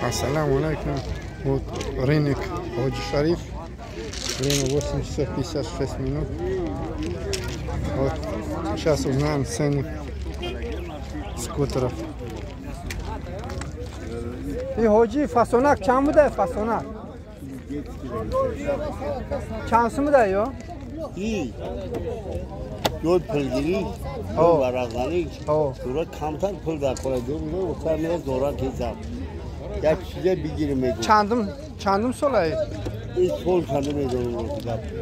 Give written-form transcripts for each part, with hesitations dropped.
Assalomu alaykum. Вот рынок Ходжи Шариф. Время 8 часов 56 минут. Вот сейчас узнаем цены скутеров. И Ходжи фасонак чам буде фасонак? Чанsı mı da yo? İyi. Yol pılgiri, yol varağlanı, sonra kamtar pılda koyduğum da utanmaya zora kezap. Ya size bir girmedim. Çandım solayı. İlk sol çandım ediyorum.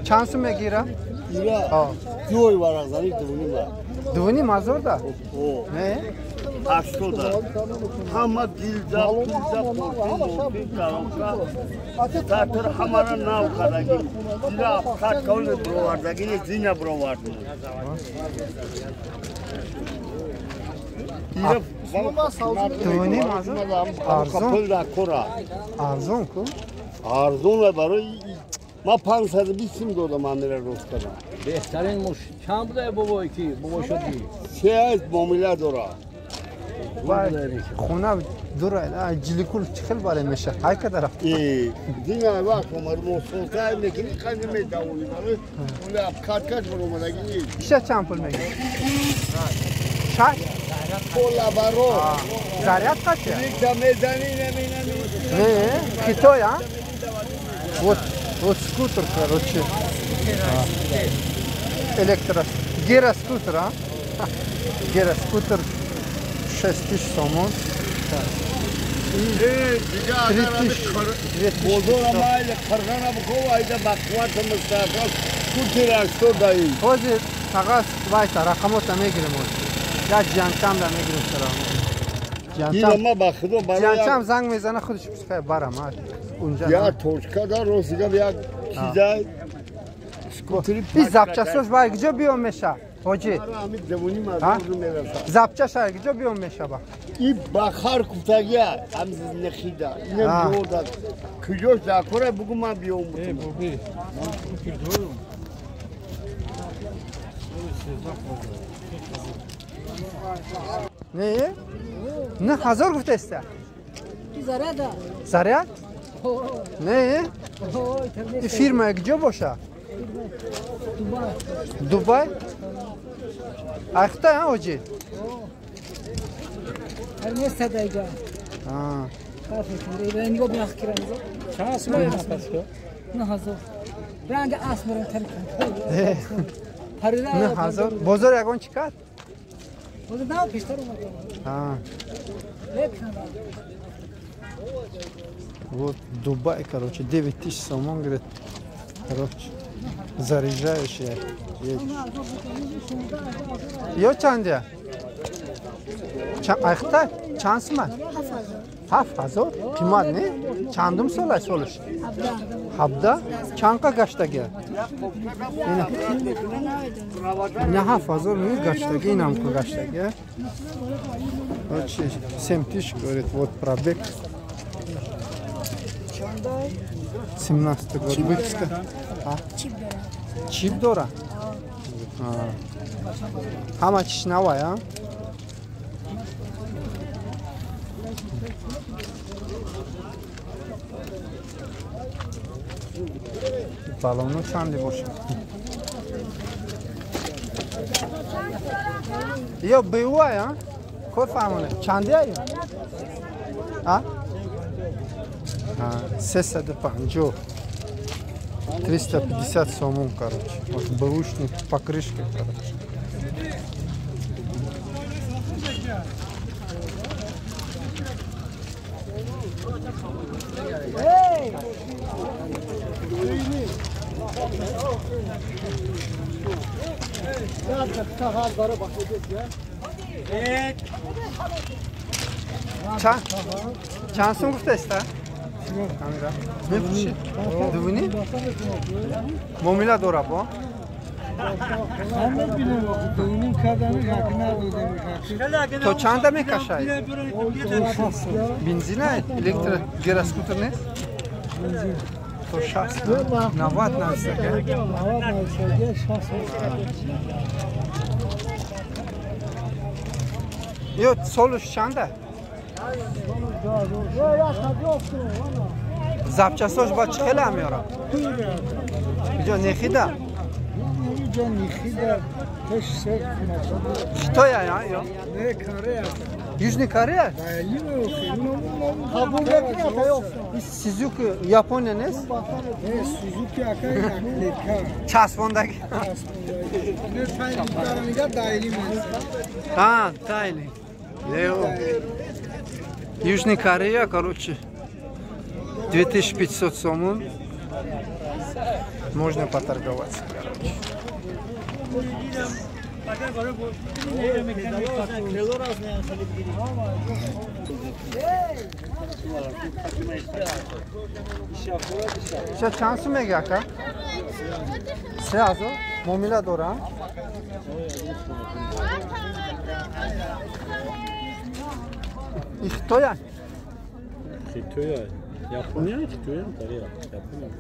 Çansı mı gira? Gira, yol varağlanı duvuni var. Duvuni mazor da? O. Ne? Aşkı da. Ama dilzap, Tatır hamara nav kadar gibi. Zira kat kavlu bro vardı. Yine zina bro vardı. Duvuni mazor? Arzon ku? Arzonla baro. Ma pansadı bitsin de o da mamira roskana. Behtarin muş. Çam da baba iki, baba şu değil. Şey mamila dora. Xona durayla jilikul chiqil bale mesha hay kadar. Dinga bak Ömer Mosulta nekini kanime davulları. Ula kat boromana gini. İşe çampul me. Şay. Kola baro. Zaryat kaç ya? Da mezani Ne? Kito ya? Вот скутер, короче. Гера скутер, а? Гера скутер 6000 сомон. 3000. Bozolamayla kargana bu kovayda bakvatı Mustafa skuter açtı dayı. Hozi tagas vayta rakamota megirim o. Ya cantam da megirim sıra. Yılama bakıdı bana. Cantam zang mezana खुद çıkıyor baram ha. Ya toçkada rosiga ya çizay skuteri. Biz zapçasız var gece bir 15 ha. Hoci. Zapça şar gece bir 15 ha bak. İp bakar kutagiya amziz nekhida. İne yoda. Kıyoş da kore bugün ma bir umut. Bu bir. Ne? Ne hazır gufte iste? Zarada. Zaryat? Ne? Firma gece boşa. Dubai. Ayakta ya hoci. Her ne sadayca. Ha. Kafir. Ben yok bırak kiramızı. Şans mı yapasın? Ne hazır. Rangi asmarın terk. Ne hazır? Bozor yagon çıkar. O da ne yapıştır mı? Ha. Hep Вот Дубай, короче, 9000 сомон, говорит, короче, заряжаешь я. Yo çandiya? Ayakta çans mı? Hafazor. Pimat ne? Çandım solay soluş. Habda. Çanka gaçta gel. Ne hafazor mu gaçta gel? İnam ku gaçta gel. Вот 7000, говорит, вот пробег. 17 год выпуска. Чип Дора. How much now, ya? Balonu çandi boş. Yo bewa ya. Koy famone. Çandi ya. Ha? 350, 350 сомон, короче. Вот бэушник, покрышки, короче. Çansın gufta iste. Ne pişi? Duvuni? Momila dora bu. Ben bilmiyorum. Düğünün kadını yakına demiş. To çanda mı kaşay? Benzina, elektrik, gera skuter ne? Benzin. To şahs. Navat navisa gel. Navat navisa gel şahs. Yo, soluş çanda. Zapçasoş ba çıkhele amıyorum. Bijo nexida. Can nixida teş sert maçı. Что ya yo? Ne kare? Южный Корея? Belli mi yok? Kabul etmiyor yok. Suzuki Japonya ne? Suzuki akay yaklıka. Çasvondaki. Ne sayılır dahili mi? Ha, Тайли. Лео. Южный Корея, короче. 2500 сомон. Можно поторговаться, короче. Сейчас чансу мегака. Сразу. Момила дора. И кто я? Xitoy, Yaponiya, Xitoy, Koreya. Yaponiya.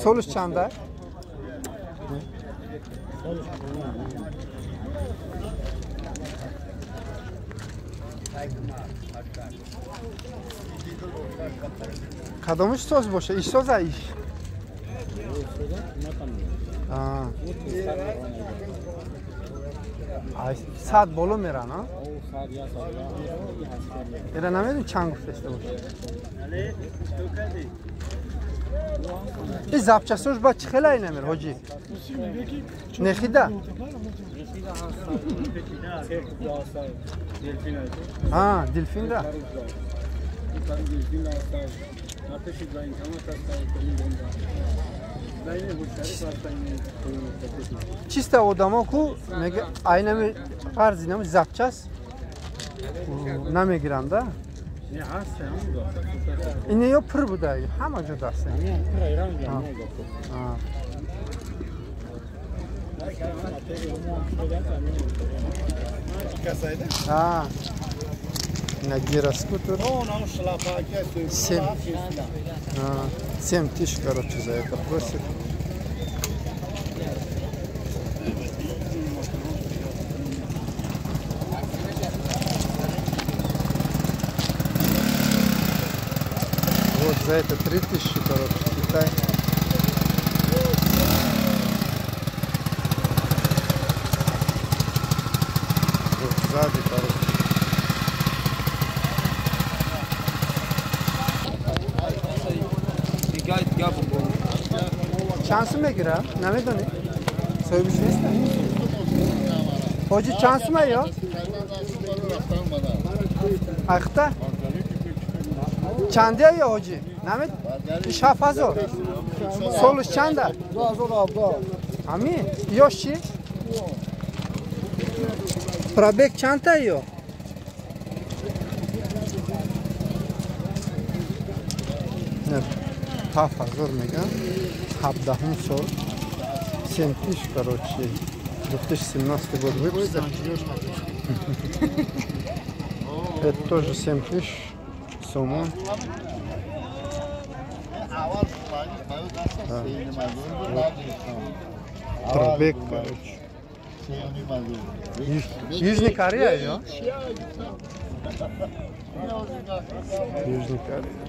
Солуш чанда? Кадомиш соз боша? Иш соза иш? Saat bolu mera na? Era namedin çan gufteste boş. İz zapçasoş ba çıkela inemir hoci. Nexida? Ha, delfin da. Чисто одамоку айнами арзинами запчас намегирам да. Ине ё пир буда, ҳама ҷо даст. А. На гироскутер. Семь тысяч, короче, за это просит. Вот за это 3000, короче, Китай. Вот сзади, короче. Şansım mı girer? Ne mi dönüyor? Söylemiş ne ister? Hoca şansım mı yok? Ayakta? Çandiye ya hoca? Ne mi? İş hafazı. Soluş çanda. Ami? Yok şey? Probek çanta yok. Evet. Hafazor mega. Хабдахум сол 7000, короче, 2017 год выпуска. Это тоже 7000 сомон. Пробег, короче. Южный Корея, ё? Южный Корея.